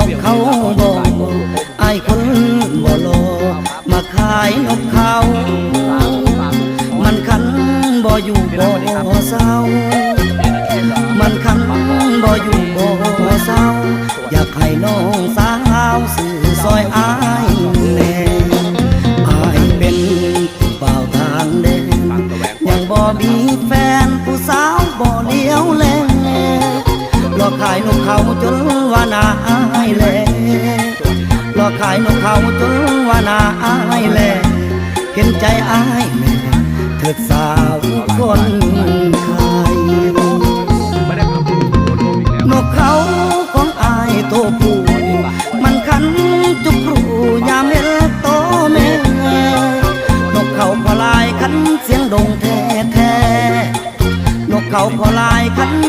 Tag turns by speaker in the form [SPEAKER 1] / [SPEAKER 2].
[SPEAKER 1] บเขาบ่ไอ้คนบ่โลมาขายนกเขามันคันบ่อยู่บ่เศร้ามันคันบ่อยู่บ่เศร้าอยากให้น้องสาวสื่อซอยอ้ายแน่อ้ายเป็นผู้บ่าวทางแดนยังบ่มีแฟนผู้สาวบ่เลี้ยวแลหลอกขายนกเขาจนว่านาอายแลหลอกขายนกเขาจนว่านาอายแลเห็นใจอายแม่เถิดสาวคน